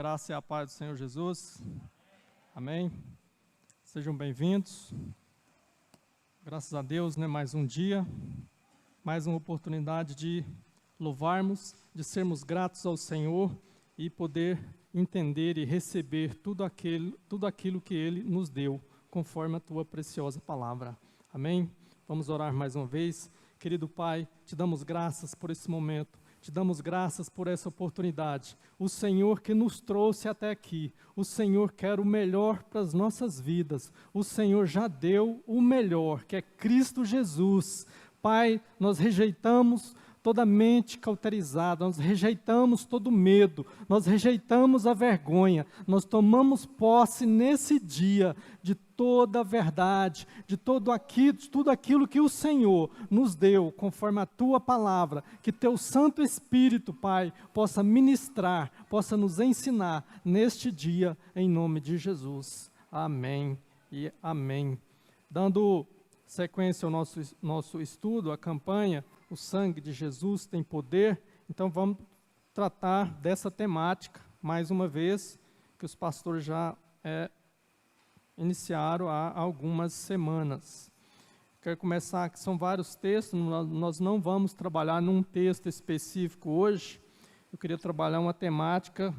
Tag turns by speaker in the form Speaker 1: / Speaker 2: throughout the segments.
Speaker 1: Graça e a paz do Senhor Jesus. Amém. Sejam bem-vindos. Graças a Deus, mais um dia, mais uma oportunidade de louvarmos, de sermos gratos ao Senhor e poder entender e receber tudo aquilo que Ele nos deu, conforme a Tua preciosa palavra. Amém. Vamos orar mais uma vez. Querido Pai, te damos graças por esse momento. Te damos graças por essa oportunidade. O Senhor que nos trouxe até aqui. O Senhor quer o melhor para as nossas vidas. O Senhor já deu o melhor, que é Cristo Jesus. Pai, nós rejeitamos toda mente cauterizada, nós rejeitamos todo medo, nós rejeitamos a vergonha, nós tomamos posse nesse dia de toda a verdade, de tudo aquilo que o Senhor nos deu, conforme a Tua palavra, que Teu Santo Espírito, Pai, possa ministrar, possa nos ensinar neste dia, em nome de Jesus. Amém e amém. Dando sequência ao nosso estudo, a campanha, o sangue de Jesus tem poder. Então vamos tratar dessa temática, mais uma vez, que os pastores já iniciaram há algumas semanas. Quero começar, que são vários textos, nós não vamos trabalhar num texto específico hoje. Eu queria trabalhar uma temática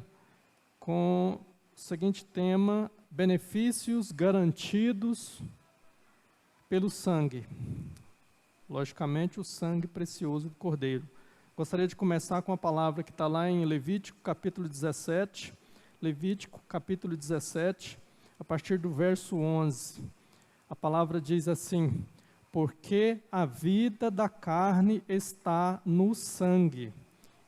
Speaker 1: com o seguinte tema: benefícios garantidos pelo sangue. Logicamente, o sangue precioso do Cordeiro. Gostaria de começar com a palavra que está lá em Levítico, capítulo 17. Levítico, capítulo 17, a partir do verso 11. A palavra diz assim: porque a vida da carne está no sangue.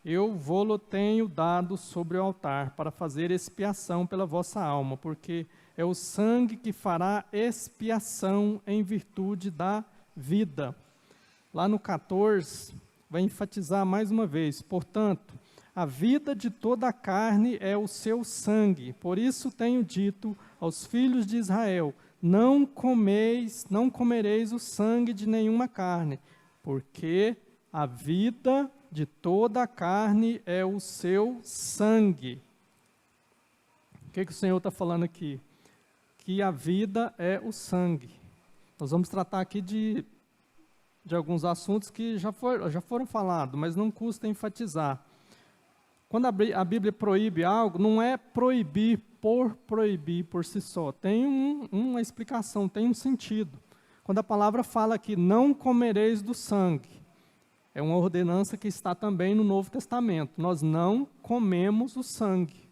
Speaker 1: Eu vô-lo tenho dado sobre o altar, para fazer expiação pela vossa alma, porque é o sangue que fará expiação em virtude da vida. Lá no 14, vai enfatizar mais uma vez: portanto, a vida de toda a carne é o seu sangue. Por isso tenho dito aos filhos de Israel: não comereis o sangue de nenhuma carne, porque a vida de toda a carne é o seu sangue. O que o Senhor está falando aqui? Que a vida é o sangue. Nós vamos tratar aqui de alguns assuntos que já foram falados, mas não custa enfatizar. Quando a Bíblia proíbe algo, não é proibir por si só. Tem uma explicação, tem um sentido. Quando a palavra fala que não comereis do sangue, é uma ordenança que está também no Novo Testamento. Nós não comemos o sangue.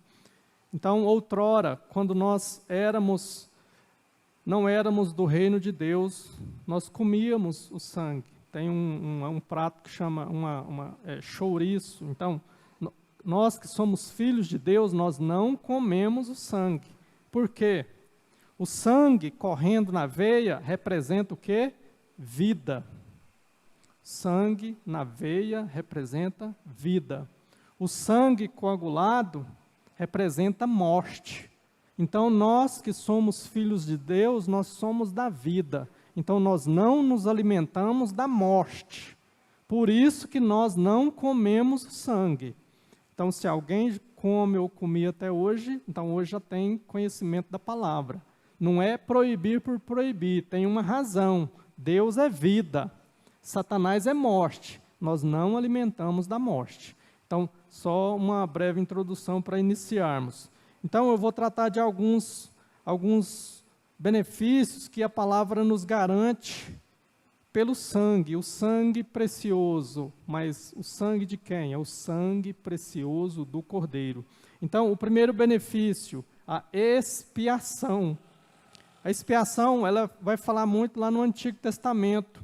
Speaker 1: Então, outrora, quando nós não éramos do reino de Deus, nós comíamos o sangue. Tem um prato que chama chouriço. Então, nós que somos filhos de Deus, nós não comemos o sangue. Por quê? O sangue correndo na veia representa o quê? Vida. Sangue na veia representa vida. O sangue coagulado representa morte. Então, nós que somos filhos de Deus, nós somos da vida. Então, nós não nos alimentamos da morte. Por isso que nós não comemos sangue. Então, se alguém come ou comia até hoje, então hoje já tem conhecimento da palavra. Não é proibir por proibir, tem uma razão. Deus é vida, Satanás é morte. Nós não alimentamos da morte. Então, só uma breve introdução para iniciarmos. Então, eu vou tratar de alguns benefícios que a palavra nos garante pelo sangue, o sangue precioso. Mas o sangue de quem? É o sangue precioso do Cordeiro. Então, o primeiro benefício, a expiação. A expiação, ela vai falar muito lá no Antigo Testamento.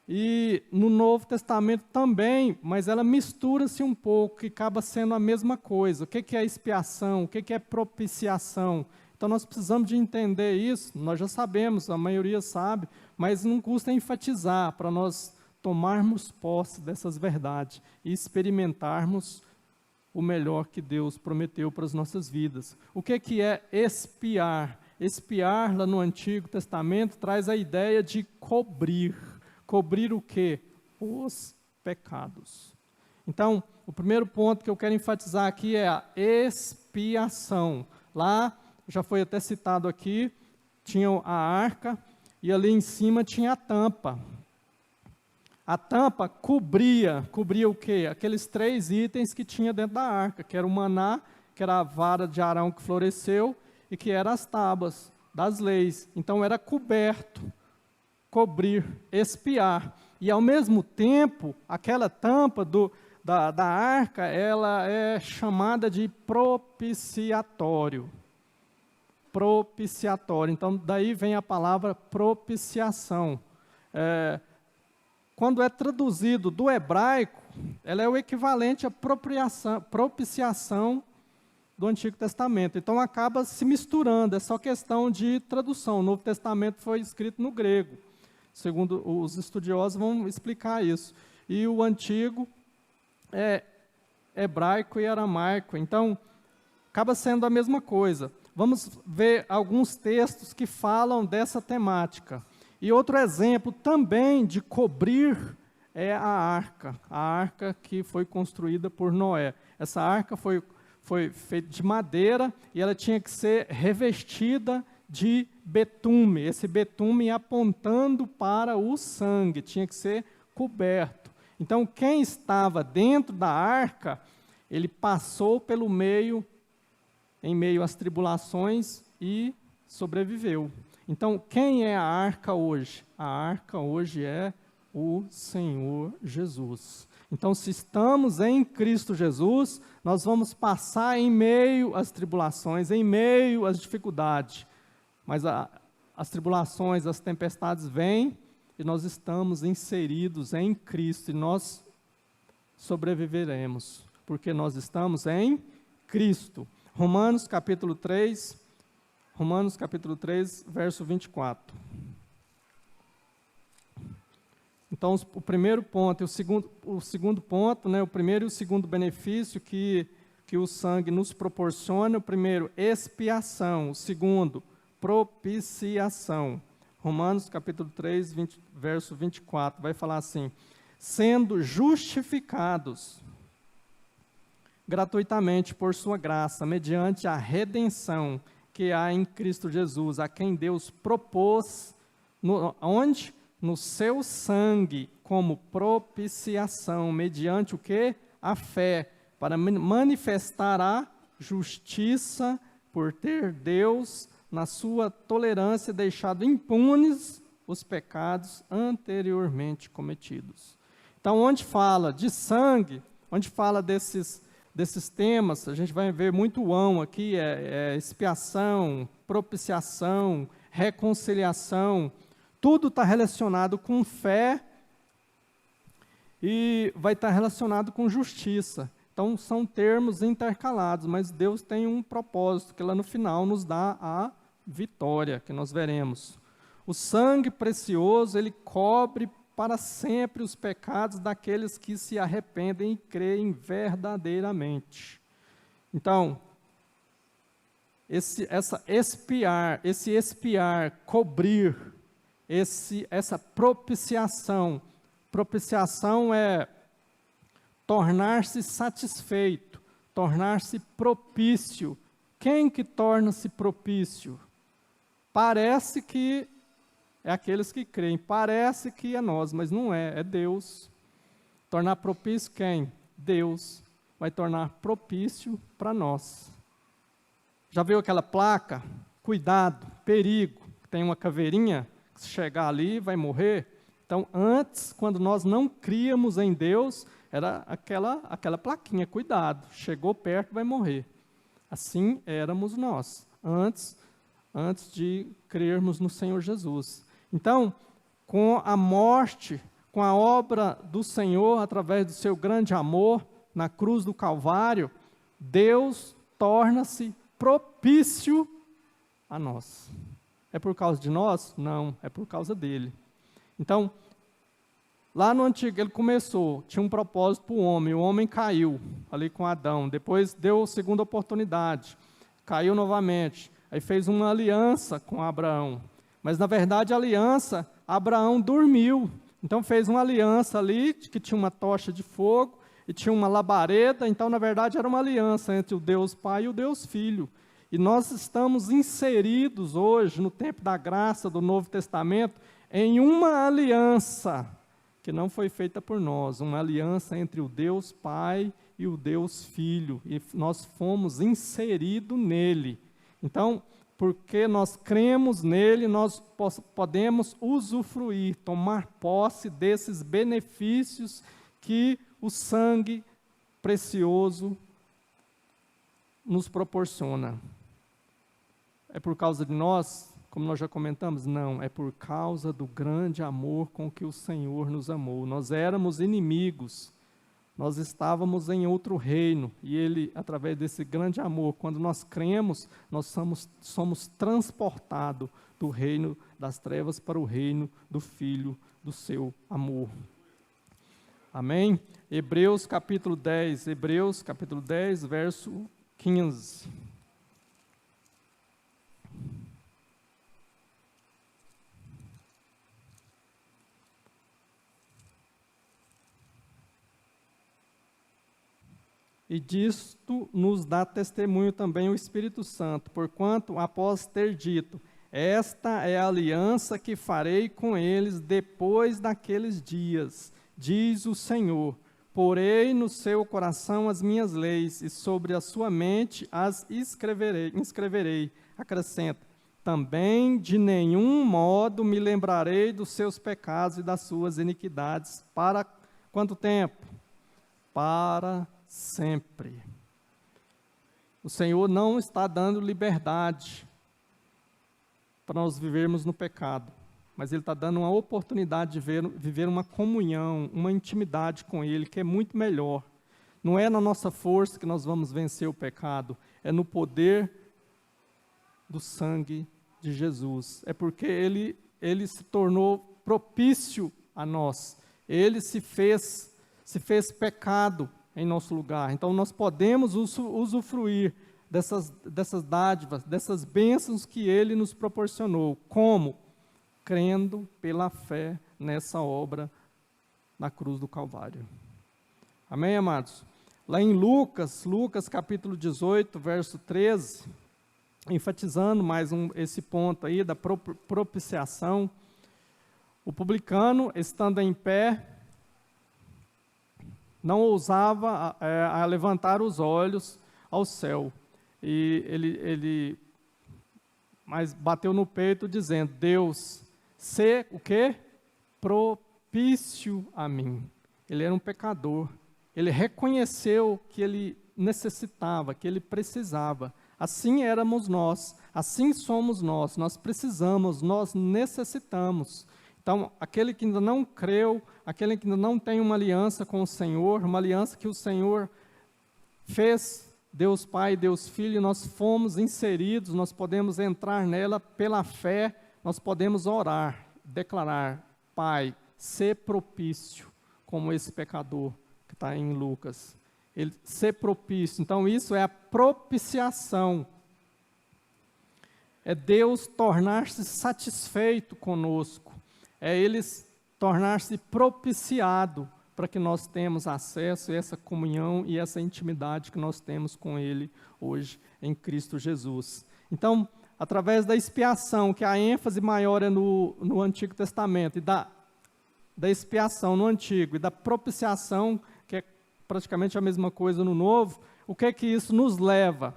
Speaker 1: E no Novo Testamento também, mas ela mistura-se um pouco, que acaba sendo a mesma coisa. O que é expiação? O que é propiciação? Então nós precisamos de entender isso, nós já sabemos, a maioria sabe, mas não custa enfatizar para nós tomarmos posse dessas verdades e experimentarmos o melhor que Deus prometeu para as nossas vidas. O que é expiar? Expiar, lá no Antigo Testamento, traz a ideia de cobrir. Cobrir o quê? Os pecados. Então, o primeiro ponto que eu quero enfatizar aqui é a expiação. expiação. Lá, já foi até citado aqui, tinha a arca e ali em cima tinha a tampa. A tampa cobria o quê? Aqueles 3 itens que tinha dentro da arca, que era o maná, que era a vara de Arão que floresceu, e que eram as tábuas das leis. Então era coberto, cobrir, expiar. E ao mesmo tempo, aquela tampa da arca, ela é chamada de propiciatório. Propiciatório. Então daí vem a palavra propiciação. Quando é traduzido do hebraico, ela é o equivalente à propiciação do Antigo Testamento. Então acaba se misturando, é só questão de tradução. O Novo Testamento foi escrito no grego, segundo os estudiosos vão explicar isso. E o Antigo é hebraico e aramaico, então acaba sendo a mesma coisa. Vamos ver alguns textos que falam dessa temática. E outro exemplo também de cobrir é a arca que foi construída por Noé. Essa arca foi feita de madeira e ela tinha que ser revestida de betume. Esse betume apontando para o sangue, tinha que ser coberto. Então, quem estava dentro da arca, ele passou em meio às tribulações e sobreviveu. Então, quem é a arca hoje? A arca hoje é o Senhor Jesus. Então, se estamos em Cristo Jesus, nós vamos passar em meio às tribulações, em meio às dificuldades. Mas as tribulações, as tempestades vêm e nós estamos inseridos em Cristo e nós sobreviveremos, porque nós estamos em Cristo. Romanos capítulo 3, verso 24. Então, o primeiro ponto e o segundo ponto, o primeiro e o segundo benefício que o sangue nos proporciona, o primeiro, expiação, o segundo, propiciação. Romanos capítulo 3, verso 24, vai falar assim: sendo justificados gratuitamente por sua graça, mediante a redenção que há em Cristo Jesus, a quem Deus propôs, onde? No seu sangue, como propiciação, mediante o quê? A fé, para manifestar a justiça, por ter Deus, na sua tolerância, deixado impunes os pecados anteriormente cometidos. Então, onde fala de sangue, onde fala desses temas, a gente vai ver muito aqui, expiação, propiciação, reconciliação, tudo está relacionado com fé e vai estar relacionado com justiça. Então, são termos intercalados, mas Deus tem um propósito, que lá no final nos dá a vitória, que nós veremos. O sangue precioso, ele cobre para sempre os pecados daqueles que se arrependem e creem verdadeiramente. Então, esse expiar, cobrir, essa propiciação é tornar-se satisfeito, tornar-se propício. Quem que torna-se propício? Parece que é aqueles que creem, parece que é nós, mas não é Deus. Tornar propício quem? Deus vai tornar propício para nós. Já viu aquela placa? Cuidado, perigo, tem uma caveirinha, que se chegar ali vai morrer. Então, antes, quando nós não críamos em Deus, era aquela plaquinha, cuidado, chegou perto vai morrer. Assim éramos nós, antes de crermos no Senhor Jesus. Então, com a morte, com a obra do Senhor, através do seu grande amor, na cruz do Calvário, Deus torna-se propício a nós. É por causa de nós? Não, é por causa dele. Então, lá no Antigo, ele começou, tinha um propósito para o homem caiu, ali com Adão, depois deu a segunda oportunidade, caiu novamente, aí fez uma aliança com Abraão, mas na verdade a aliança, Abraão dormiu, então fez uma aliança ali, que tinha uma tocha de fogo, e tinha uma labareda, então, na verdade, era uma aliança entre o Deus Pai e o Deus Filho. E nós estamos inseridos hoje, no tempo da graça do Novo Testamento, em uma aliança que não foi feita por nós, uma aliança entre o Deus Pai e o Deus Filho, e nós fomos inseridos nele. Então, porque nós cremos nele, nós podemos usufruir, tomar posse desses benefícios que o sangue precioso nos proporciona. É por causa de nós, como nós já comentamos? Não, é por causa do grande amor com que o Senhor nos amou. Nós éramos inimigos, nós estávamos em outro reino, e Ele, através desse grande amor, quando nós cremos, nós somos transportados do reino das trevas para o reino do Filho do seu amor. Amém? Hebreus capítulo 10, verso 15. E disto nos dá testemunho também o Espírito Santo, porquanto, após ter dito, esta é a aliança que farei com eles depois daqueles dias, diz o Senhor, porei no seu coração as minhas leis, e sobre a sua mente as inscreverei. Acrescenta, também de nenhum modo me lembrarei dos seus pecados e das suas iniquidades. Para quanto tempo? Para sempre. O Senhor não está dando liberdade para nós vivermos no pecado, mas Ele está dando uma oportunidade de viver uma comunhão, uma intimidade com Ele, que é muito melhor. Não é na nossa força que nós vamos vencer o pecado, é no poder do sangue de Jesus. É porque Ele se tornou propício a nós. Ele se fez pecado em nosso lugar. Então, nós podemos usufruir dessas dádivas, dessas bênçãos que Ele nos proporcionou. Como? Crendo pela fé nessa obra na cruz do Calvário. Amém, amados? Lá em Lucas capítulo 18, verso 13, enfatizando mais esse ponto aí da propiciação, o publicano, estando em pé, não ousava a levantar os olhos ao céu. E ele mas bateu no peito dizendo, Deus, sê o quê? Propício a mim. Ele era um pecador. Ele reconheceu que ele necessitava, que ele precisava. Assim éramos nós, assim somos nós precisamos, nós necessitamos. Então, aquele que ainda não creu, aquele que ainda não tem uma aliança com o Senhor, uma aliança que o Senhor fez, Deus Pai, Deus Filho, nós fomos inseridos, nós podemos entrar nela pela fé, nós podemos orar, declarar, Pai, ser propício, como esse pecador que está em Lucas. Ele ser propício, então isso é a propiciação. É Deus tornar-se satisfeito conosco. É Ele tornar-se propiciado para que nós tenhamos acesso a essa comunhão e essa intimidade que nós temos com Ele hoje em Cristo Jesus. Então, através da expiação, que a ênfase maior é no Antigo Testamento, e da expiação no Antigo, e da propiciação, que é praticamente a mesma coisa no Novo, o que é que isso nos leva?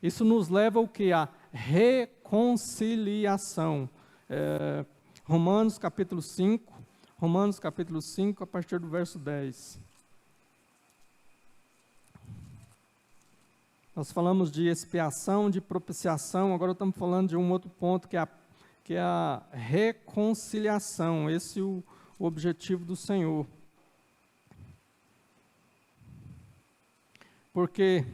Speaker 1: Isso nos leva ao quê? A reconciliação. Romanos capítulo 5, a partir do verso 10. Nós falamos de expiação, de propiciação, agora estamos falando de um outro ponto, que é a reconciliação. Esse é o objetivo do Senhor. Porque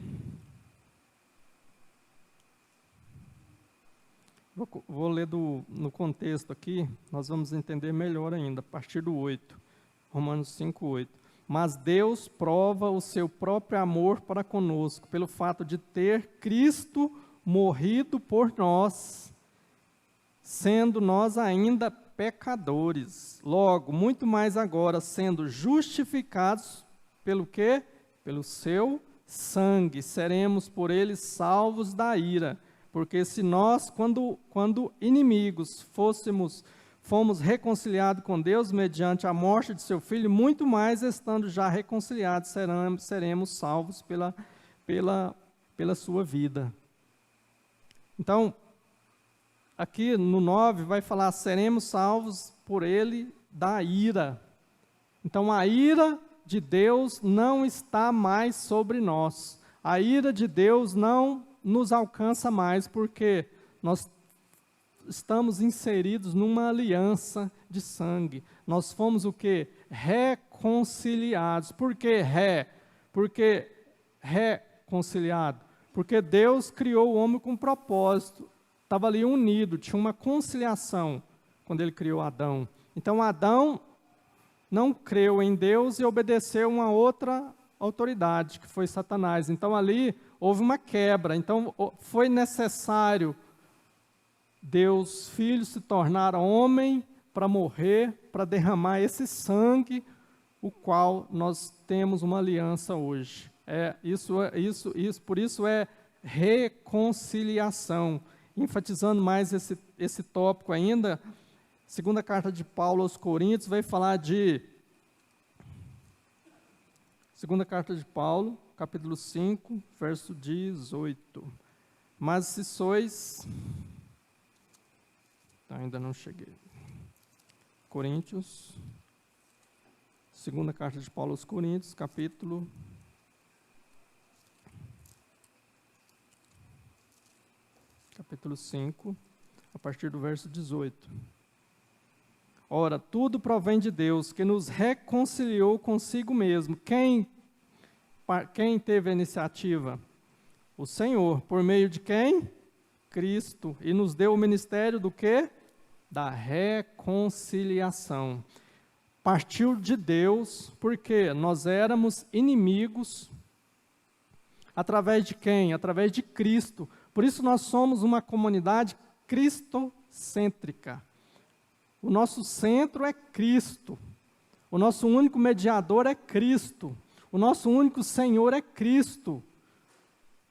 Speaker 1: vou ler no contexto aqui, nós vamos entender melhor ainda, a partir do 8, Romanos 5, 8. Mas Deus prova o seu próprio amor para conosco, pelo fato de ter Cristo morrido por nós, sendo nós ainda pecadores. Logo, muito mais agora, sendo justificados pelo quê? Pelo seu sangue, seremos por ele salvos da ira. Porque se nós, quando inimigos, fomos reconciliados com Deus mediante a morte de seu Filho, muito mais estando já reconciliados, seremos salvos pela sua vida. Então, aqui no 9 vai falar, seremos salvos por ele da ira. Então, a ira de Deus não está mais sobre nós. A ira de Deus não nos alcança mais, porque nós estamos inseridos numa aliança de sangue. Nós fomos o quê? Reconciliados. Por que Porque reconciliado. Porque Deus criou o homem com um propósito. Estava ali unido, tinha uma conciliação quando ele criou Adão. Então Adão não creu em Deus e obedeceu uma outra autoridade, que foi Satanás. Então ali houve uma quebra. Então foi necessário Deus, Filho, se tornar homem para morrer, para derramar esse sangue, o qual nós temos uma aliança hoje. Por isso é reconciliação. Enfatizando mais esse tópico ainda, segunda carta de Paulo aos Coríntios vai falar de... Segunda carta de Paulo, capítulo 5, verso 18. Mas se sois... Ainda não cheguei. Coríntios, segunda carta de Paulo aos Coríntios, capítulo 5, a partir do verso 18. Ora, tudo provém de Deus, que nos reconciliou consigo mesmo. Quem teve a iniciativa? O Senhor. Por meio de quem? Cristo. E nos deu o ministério do quê? Da reconciliação. Partiu de Deus, porque nós éramos inimigos. Através de quem? Através de Cristo. Por isso nós somos uma comunidade cristocêntrica. O nosso centro é Cristo. O nosso único mediador é Cristo. O nosso único Senhor é Cristo.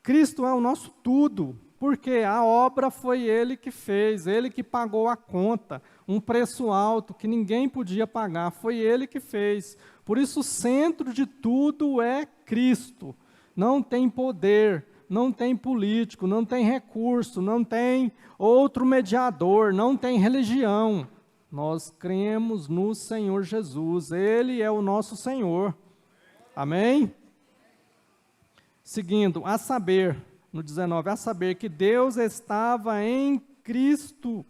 Speaker 1: Cristo é o nosso tudo, porque a obra foi Ele que fez, Ele que pagou a conta, um preço alto que ninguém podia pagar, foi Ele que fez. Por isso o centro de tudo é Cristo. Não tem poder, não tem político, não tem recurso, não tem outro mediador, não tem religião. Nós cremos no Senhor Jesus, Ele é o nosso Senhor. Amém? Seguindo, a saber, no 19, a saber que Deus estava em Cristo,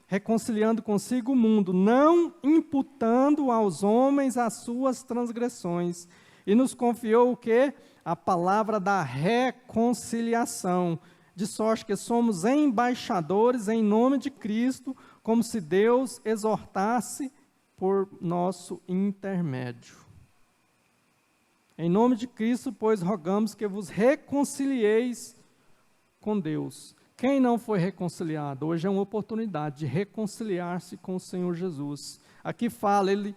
Speaker 1: reconciliando consigo o mundo, não imputando aos homens as suas transgressões, e nos confiou o quê? A palavra da reconciliação, de sorte que somos embaixadores em nome de Cristo, como se Deus exortasse por nosso intermédio. Em nome de Cristo, pois, rogamos que vos reconcilieis com Deus. Quem não foi reconciliado? Hoje é uma oportunidade de reconciliar-se com o Senhor Jesus. Aqui fala, ele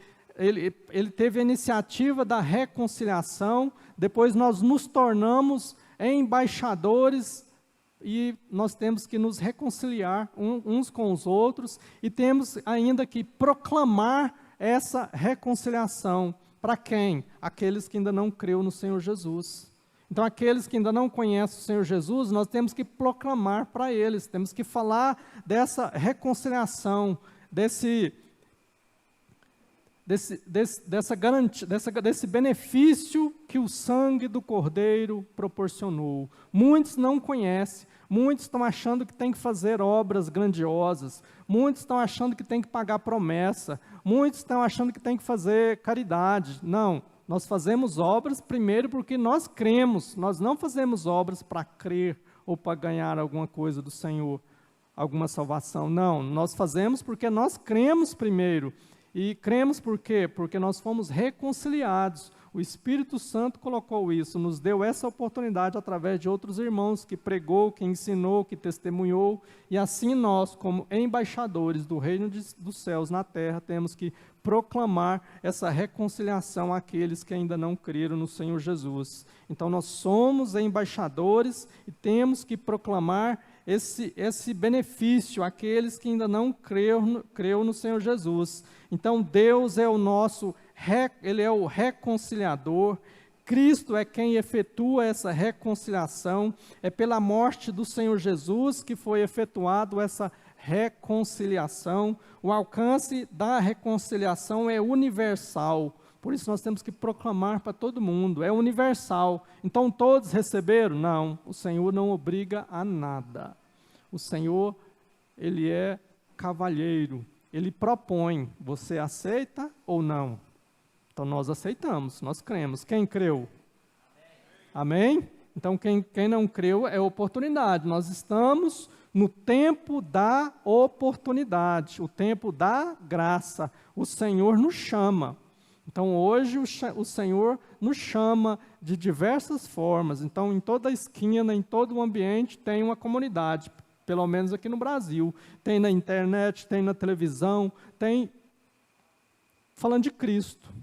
Speaker 1: teve a iniciativa da reconciliação, depois nós nos tornamos embaixadores e nós temos que nos reconciliar uns com os outros e temos ainda que proclamar essa reconciliação. Para quem? Aqueles que ainda não creu no Senhor Jesus. Então, aqueles que ainda não conhecem o Senhor Jesus, nós temos que proclamar para eles, temos que falar dessa reconciliação, desse benefício que o sangue do Cordeiro proporcionou. Muitos não conhecem, muitos estão achando que tem que fazer obras grandiosas, muitos estão achando que tem que pagar promessa, muitos estão achando que tem que fazer caridade. Não, nós fazemos obras primeiro porque nós cremos, nós não fazemos obras para crer ou para ganhar alguma coisa do Senhor, alguma salvação. Não, nós fazemos porque nós cremos primeiro. E cremos por quê? Porque nós fomos reconciliados. O Espírito Santo colocou isso, nos deu essa oportunidade através de outros irmãos que pregou, que ensinou, que testemunhou, e assim nós, como embaixadores do reino dos céus na terra, temos que proclamar essa reconciliação àqueles que ainda não creram no Senhor Jesus. Então nós somos embaixadores e temos que proclamar esse benefício àqueles que ainda não creu no Senhor Jesus. Então Deus é o nosso, Ele é o reconciliador, Cristo é quem efetua essa reconciliação, é pela morte do Senhor Jesus que foi efetuado essa reconciliação. O alcance da reconciliação é universal, por isso nós temos que proclamar para todo mundo, é universal. Então todos receberam? Não, o Senhor não obriga a nada. O Senhor, Ele é cavalheiro, Ele propõe, você aceita ou não? Então nós aceitamos, nós cremos. Quem creu? Amém? Então quem não creu é oportunidade. Nós estamos no tempo da oportunidade, o tempo da graça. O Senhor nos chama. Então hoje o Senhor nos chama de diversas formas. Então em toda esquina, em todo o ambiente tem uma comunidade, pelo menos aqui no Brasil. Tem na internet, tem na televisão, tem falando de Cristo.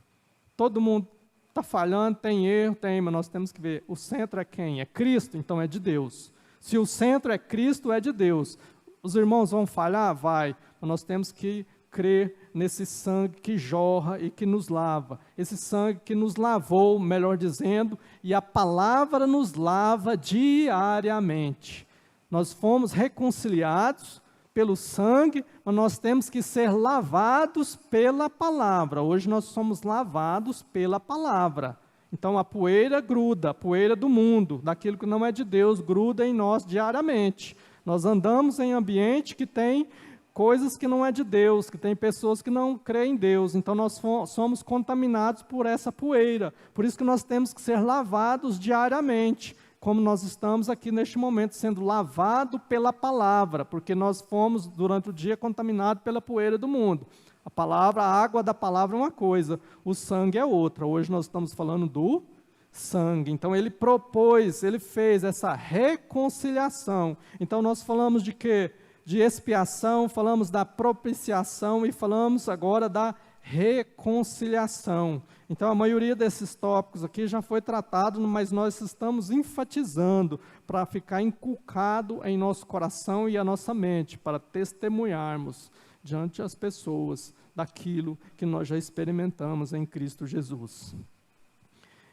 Speaker 1: Todo mundo está falhando, tem erro, mas nós temos que ver, o centro é quem? É Cristo, então é de Deus. Se o centro é Cristo, é de Deus. Os irmãos vão falhar? Vai, mas nós temos que crer nesse sangue que jorra e que nos lava. Esse sangue que nos lavou, melhor dizendo, e a palavra nos lava diariamente. Nós fomos reconciliados pelo sangue, mas nós temos que ser lavados pela palavra. Hoje nós somos lavados pela palavra. Então a poeira gruda, a poeira do mundo, daquilo que não é de Deus, gruda em nós diariamente. Nós andamos em ambiente que tem coisas que não é de Deus, que tem pessoas que não creem em Deus. Então nós somos contaminados por essa poeira. Por isso que nós temos que ser lavados diariamente, como nós estamos aqui neste momento, sendo lavado pela palavra, porque nós fomos, durante o dia, contaminados pela poeira do mundo. A palavra, a água da palavra é uma coisa, o sangue é outra. Hoje nós estamos falando do sangue. Então ele propôs, ele fez essa reconciliação. Então nós falamos de quê? De expiação, falamos da propiciação e falamos agora da reconciliação. Então a maioria desses tópicos aqui já foi tratado, mas nós estamos enfatizando para ficar inculcado em nosso coração e a nossa mente, para testemunharmos diante das pessoas daquilo que nós já experimentamos em Cristo Jesus.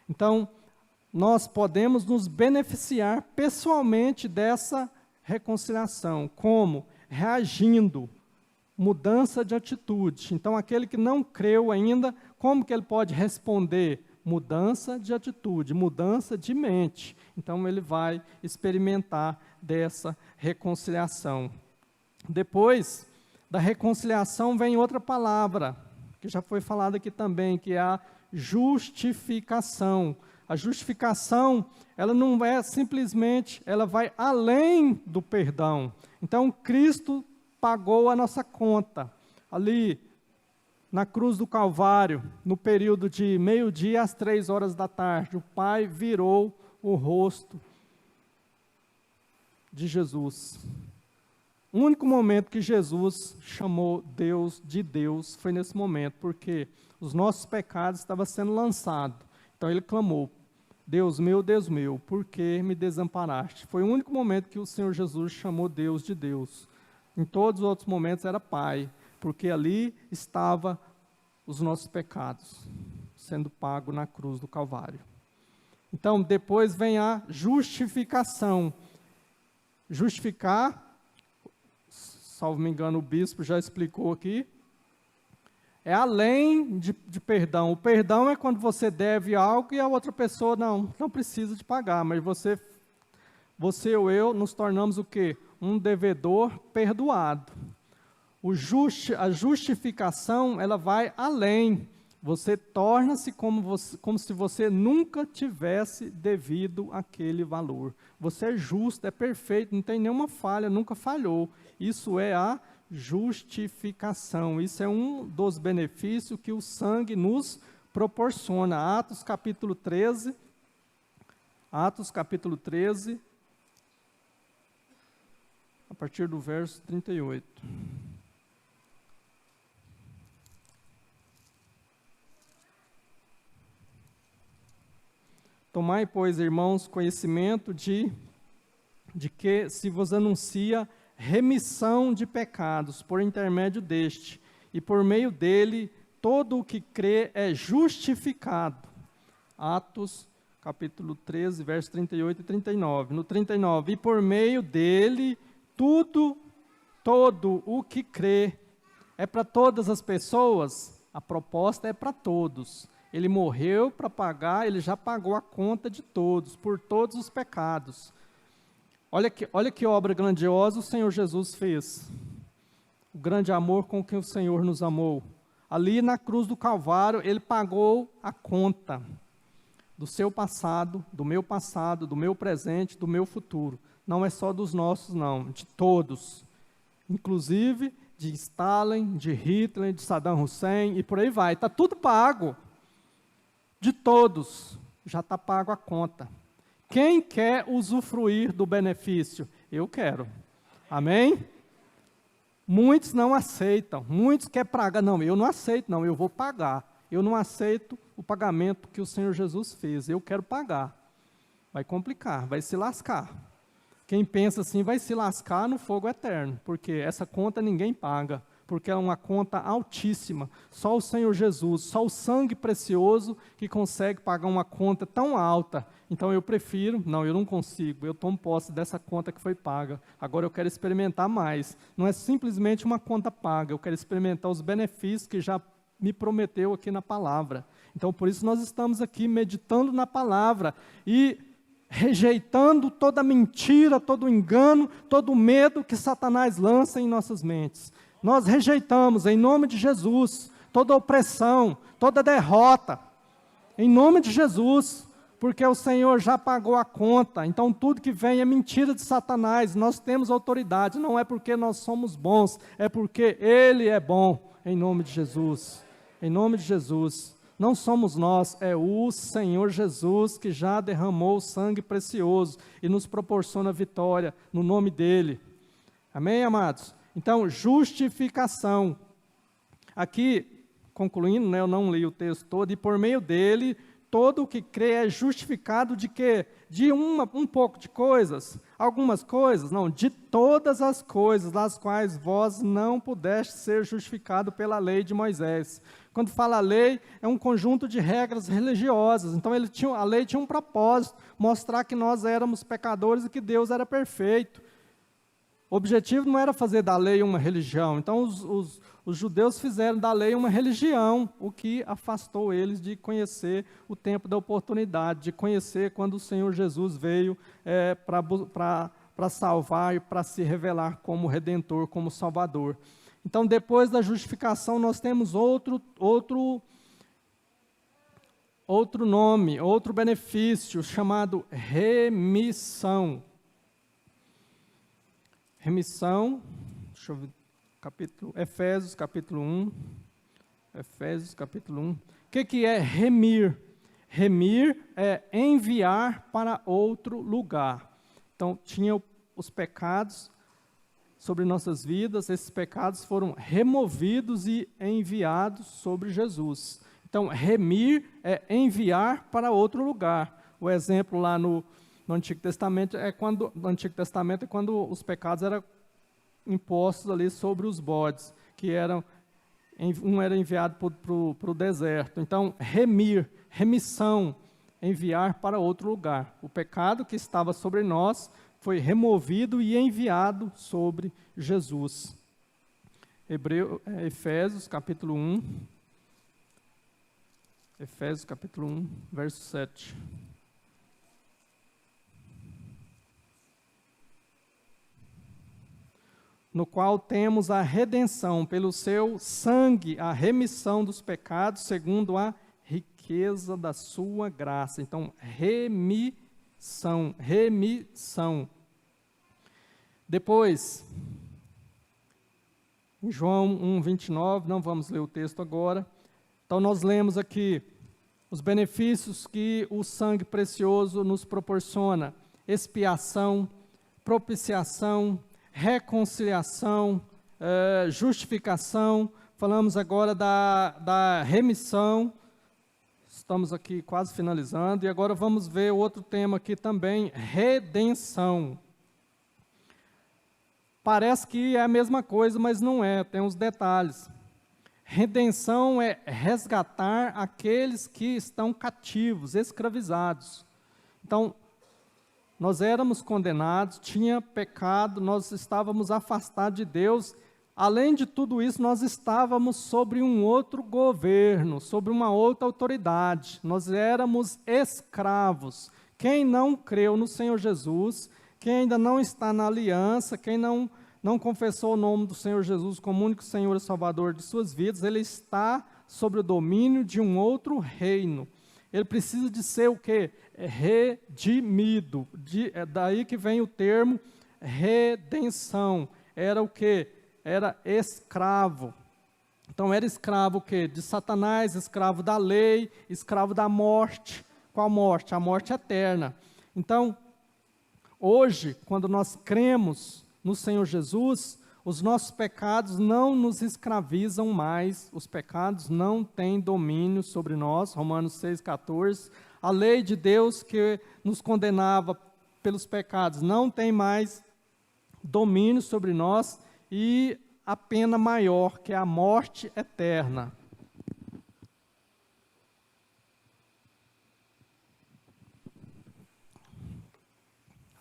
Speaker 1: Então, nós podemos nos beneficiar pessoalmente dessa reconciliação. Como? Reagindo, mudança de atitude. Então, aquele que não creu ainda, como que ele pode responder? Mudança de atitude, mudança de mente. Então, ele vai experimentar dessa reconciliação. Depois da reconciliação vem outra palavra, que já foi falada aqui também, que é a justificação. A justificação, ela não é simplesmente, ela vai além do perdão. Então, Cristo pagou a nossa conta. Ali, na cruz do Calvário, no período de meio-dia às 3 horas da tarde, o Pai virou o rosto de Jesus. O único momento que Jesus chamou Deus de Deus foi nesse momento, porque os nossos pecados estavam sendo lançados. Então ele clamou, Deus meu, por que me desamparaste? Foi o único momento que o Senhor Jesus chamou Deus de Deus. Em todos os outros momentos era Pai, porque ali estavam os nossos pecados, sendo pago na cruz do Calvário. Então depois vem a justificação. Justificar, salvo me engano, o bispo já explicou aqui, é além de perdão. O perdão é quando você deve algo e a outra pessoa não precisa de pagar, mas você ou eu nos tornamos o quê? Um devedor perdoado. A justificação, ela vai além. Você torna-se como se você nunca tivesse devido aquele valor. Você é justo, é perfeito, não tem nenhuma falha, nunca falhou. Isso é a justificação. Isso é um dos benefícios que o sangue nos proporciona. Atos capítulo 13, a partir do verso 38. Tomai, pois, irmãos, conhecimento de que se vos anuncia remissão de pecados por intermédio deste, e por meio dele todo o que crê é justificado. Atos capítulo 13, versos 38 e 39. No 39, e por meio dele todo o que crê. É para todas as pessoas? A proposta é para todos. Ele morreu para pagar, ele já pagou a conta de todos, por todos os pecados. Olha que obra grandiosa o Senhor Jesus fez. O grande amor com que o Senhor nos amou. Ali na cruz do Calvário, ele pagou a conta do seu passado, do meu presente, do meu futuro. Não é só dos nossos, não, de todos. Inclusive de Stalin, de Hitler, de Saddam Hussein e por aí vai. Está tudo pago. De todos, já está pago a conta. Quem quer usufruir do benefício? Eu quero. Amém? Muitos não aceitam. Muitos querem pagar. Não, eu não aceito, não. Eu vou pagar. Eu não aceito o pagamento que o Senhor Jesus fez. Eu quero pagar. Vai complicar, vai se lascar. Quem pensa assim vai se lascar no fogo eterno, porque essa conta ninguém paga. Porque é uma conta altíssima. Só o Senhor Jesus, só o sangue precioso que consegue pagar uma conta tão alta. Então eu prefiro, eu não consigo, eu tomo posse dessa conta que foi paga. Agora eu quero experimentar mais. Não é simplesmente uma conta paga, eu quero experimentar os benefícios que já me prometeu aqui na palavra. Então por isso nós estamos aqui meditando na palavra e rejeitando toda mentira, todo engano, todo medo que Satanás lança em nossas mentes. Nós rejeitamos, em nome de Jesus, toda opressão, toda derrota, em nome de Jesus, porque o Senhor já pagou a conta. Então tudo que vem é mentira de Satanás. Nós temos autoridade, não é porque nós somos bons, é porque Ele é bom, em nome de Jesus. Em nome de Jesus. Não somos nós, é o Senhor Jesus que já derramou o sangue precioso e nos proporciona vitória no nome dEle. Amém, amados? Então, justificação. Aqui, concluindo, eu não li o texto todo, e por meio dele, todo o que crê é justificado de quê? De um pouco de coisas, algumas coisas, não, de todas as coisas, das quais vós não pudeste ser justificado pela lei de Moisés. Quando fala lei, é um conjunto de regras religiosas. Então a lei tinha um propósito, mostrar que nós éramos pecadores e que Deus era perfeito. O objetivo não era fazer da lei uma religião. Então os judeus fizeram da lei uma religião, o que afastou eles de conhecer o tempo da oportunidade, de conhecer quando o Senhor Jesus veio para salvar e para se revelar como Redentor, como Salvador. Então, depois da justificação, nós temos outro nome, outro benefício, chamado remissão. Remissão, deixa eu ver, Efésios capítulo 1. Efésios capítulo 1. O que é remir? Remir é enviar para outro lugar. Então, tinha os pecados sobre nossas vidas, esses pecados foram removidos e enviados sobre Jesus. Então, remir é enviar para outro lugar. O exemplo lá no Antigo Testamento é quando os pecados eram impostos ali sobre os bodes, que um era enviado para o deserto. Então, remissão, enviar para outro lugar. O pecado que estava sobre nós foi removido e enviado sobre Jesus. Efésios capítulo 1. Efésios capítulo 1, verso 7. No qual temos a redenção pelo seu sangue, a remissão dos pecados, segundo a riqueza da sua graça. Então, remissão. Depois, em João 1:29, não vamos ler o texto agora. Então nós lemos aqui os benefícios que o sangue precioso nos proporciona: expiação, propiciação, reconciliação, justificação. Falamos agora da remissão. Estamos aqui quase finalizando, e agora vamos ver outro tema aqui também: redenção. Parece que é a mesma coisa, mas não é, tem uns detalhes. Redenção é resgatar aqueles que estão cativos, escravizados. Então, nós éramos condenados, tinha pecado, nós estávamos afastados de Deus. Além de tudo isso, nós estávamos sobre um outro governo, sobre uma outra autoridade. Nós éramos escravos. Quem não creu no Senhor Jesus, quem ainda não está na aliança, quem não confessou o nome do Senhor Jesus como único Senhor e Salvador de suas vidas, ele está sobre o domínio de um outro reino. Ele precisa de ser o quê? Redimido. É daí que vem o termo redenção. Era o quê? Era escravo. Então era escravo o quê? De Satanás, escravo da lei, escravo da morte. Qual morte? A morte eterna. Então, hoje, quando nós cremos no Senhor Jesus, os nossos pecados não nos escravizam mais, os pecados não têm domínio sobre nós, Romanos 6,14. A lei de Deus que nos condenava pelos pecados não tem mais domínio sobre nós, e a pena maior, que é a morte eterna.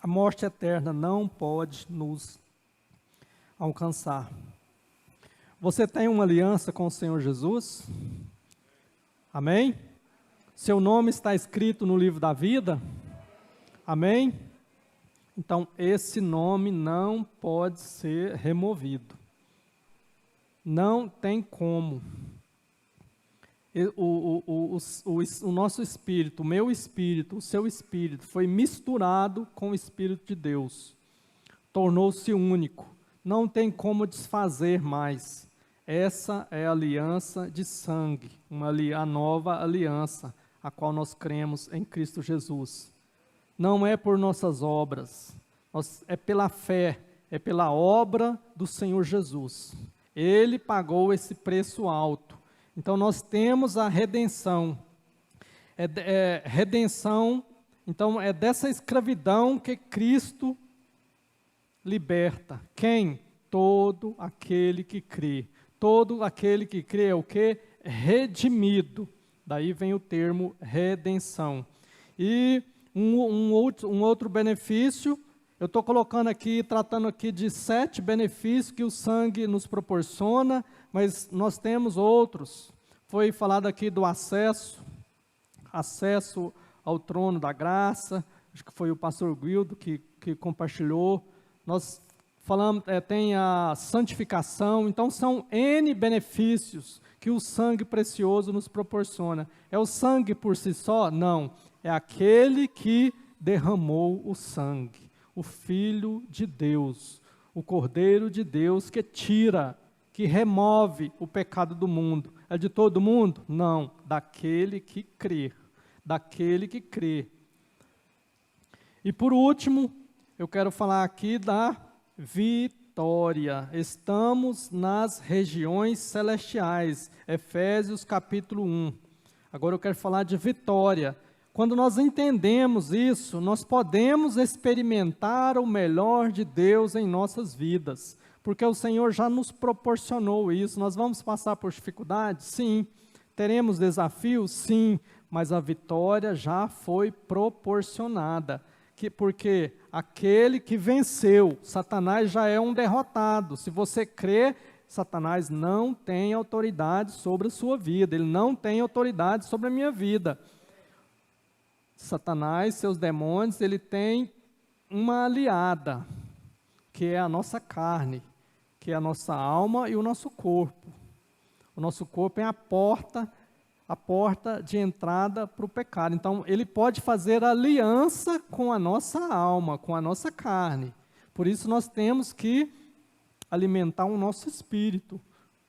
Speaker 1: A morte eterna não pode nos alcançar. Você tem uma aliança com o Senhor Jesus? Amém? Seu nome está escrito no livro da vida? Amém? Então, esse nome não pode ser removido. Não tem como. O nosso espírito, o meu espírito, o seu espírito, foi misturado com o Espírito de Deus. Tornou-se único. Não tem como desfazer mais. Essa é a aliança de sangue, a nova aliança, a qual nós cremos em Cristo Jesus. Não é por nossas obras, é pela fé, é pela obra do Senhor Jesus. Ele pagou esse preço alto. Então nós temos a redenção. Redenção, então é dessa escravidão que Cristo liberta. Quem? Todo aquele que crê. Todo aquele que crê é o quê? Redimido. Daí vem o termo redenção. E um outro benefício, eu estou colocando aqui, tratando aqui de 7 benefícios que o sangue nos proporciona, mas nós temos outros. Foi falado aqui do acesso ao trono da graça, acho que foi o pastor Guildo que compartilhou. Nós falamos, tem a santificação, então são N benefícios que o sangue precioso nos proporciona. É o sangue por si só? Não. É aquele que derramou o sangue, o Filho de Deus, o Cordeiro de Deus que tira, que remove o pecado do mundo. É de todo mundo? Não, daquele que crê, daquele que crê. E por último, eu quero falar aqui da vitória. Estamos nas regiões celestiais, Efésios capítulo 1. Agora eu quero falar de vitória. Quando nós entendemos isso, nós podemos experimentar o melhor de Deus em nossas vidas, porque o Senhor já nos proporcionou isso. Nós vamos passar por dificuldades? Sim. Teremos desafios? Sim. Mas a vitória já foi proporcionada. Porque aquele que venceu, Satanás já é um derrotado. Se você crê, Satanás não tem autoridade sobre a sua vida, ele não tem autoridade sobre a minha vida. Satanás, seus demônios, ele tem uma aliada, que é a nossa carne, que é a nossa alma e o nosso corpo. O nosso corpo é a porta de entrada para o pecado. Então, ele pode fazer aliança com a nossa alma, com a nossa carne. Por isso, nós temos que alimentar o nosso espírito,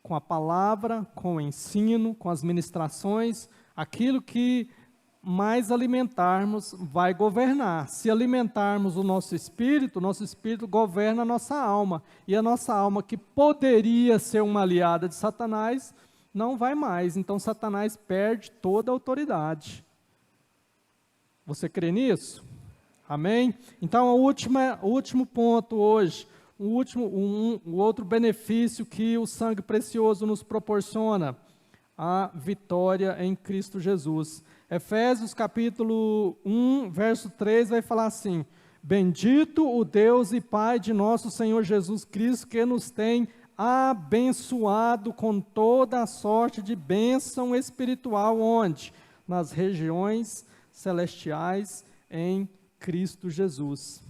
Speaker 1: com a palavra, com o ensino, com as ministrações, Aquilo que mais alimentarmos vai governar. Se alimentarmos o nosso espírito governa a nossa alma. E a nossa alma, que poderia ser uma aliada de Satanás, não vai mais. Então Satanás perde toda a autoridade. Você crê nisso? Amém? Então o último ponto hoje, o outro benefício que o sangue precioso nos proporciona, a vitória em Cristo Jesus. Efésios capítulo 1, verso 3 vai falar assim: bendito o Deus e Pai de nosso Senhor Jesus Cristo, que nos tem abençoado com toda a sorte de bênção espiritual, onde? Nas regiões celestiais em Cristo Jesus.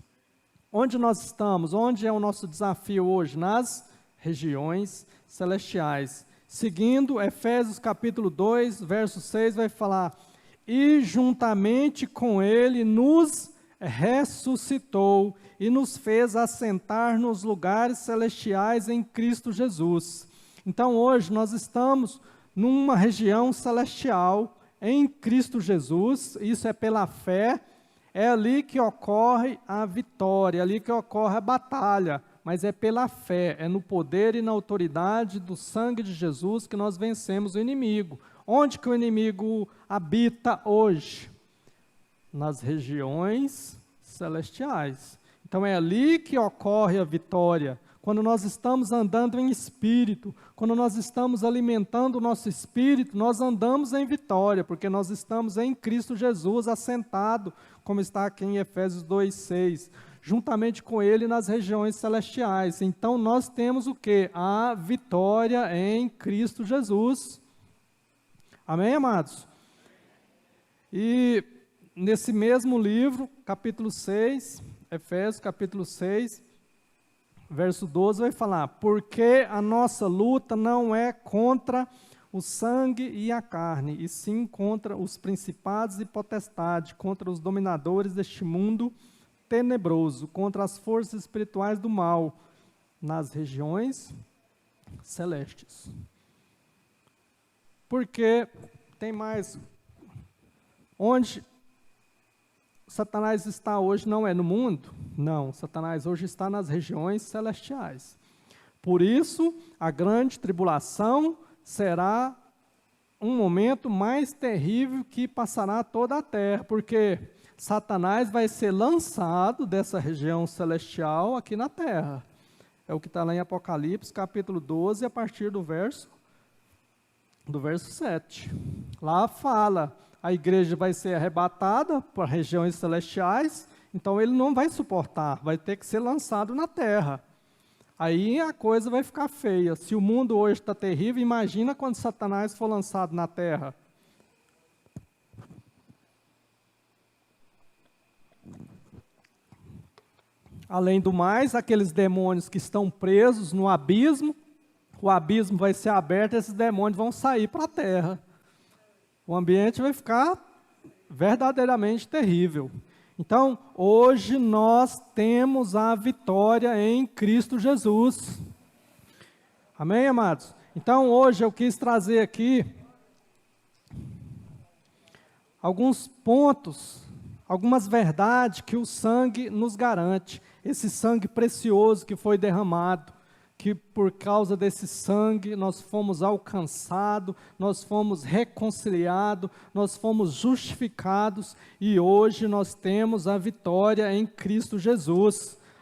Speaker 1: Onde nós estamos? Onde é o nosso desafio hoje? Nas regiões celestiais. Seguindo, Efésios capítulo 2, verso 6, vai falar: e juntamente com ele nos ressuscitou e nos fez assentar nos lugares celestiais em Cristo Jesus. Então hoje nós estamos numa região celestial em Cristo Jesus, isso é pela fé, é ali que ocorre a vitória, é ali que ocorre a batalha, mas é pela fé, é no poder e na autoridade do sangue de Jesus que nós vencemos o inimigo. Onde que o inimigo habita hoje? Nas regiões celestiais. Então é ali que ocorre a vitória. Quando nós estamos andando em espírito, quando nós estamos alimentando o nosso espírito, nós andamos em vitória, porque nós estamos em Cristo Jesus assentado, como está aqui em Efésios 2:6, juntamente com ele nas regiões celestiais. Então nós temos o quê? A vitória em Cristo Jesus. Amém, amados? E nesse mesmo livro, capítulo 6, Efésios capítulo 6, verso 12 vai falar: porque a nossa luta não é contra o sangue e a carne, e sim contra os principados e potestades, contra os dominadores deste mundo tenebroso, contra as forças espirituais do mal, nas regiões celestes. Porque tem mais, onde Satanás está hoje não é no mundo? Não, Satanás hoje está nas regiões celestiais. Por isso, a grande tribulação será um momento mais terrível que passará toda a terra, porque Satanás vai ser lançado dessa região celestial aqui na terra. É o que está lá em Apocalipse, capítulo 12, a partir do verso 7. Lá fala, a igreja vai ser arrebatada para regiões celestiais, então ele não vai suportar, vai ter que ser lançado na terra. Aí a coisa vai ficar feia. Se o mundo hoje está terrível, imagina quando Satanás for lançado na terra. Além do mais, aqueles demônios que estão presos no abismo, o abismo vai ser aberto e esses demônios vão sair para a terra. O ambiente vai ficar verdadeiramente terrível. Então, hoje nós temos a vitória em Cristo Jesus. Amém, amados? Então, hoje eu quis trazer aqui alguns pontos, algumas verdades que o sangue nos garante. Esse sangue precioso que foi derramado, que por causa desse sangue nós fomos alcançados, nós fomos reconciliados, nós fomos justificados e hoje nós temos a vitória em Cristo Jesus.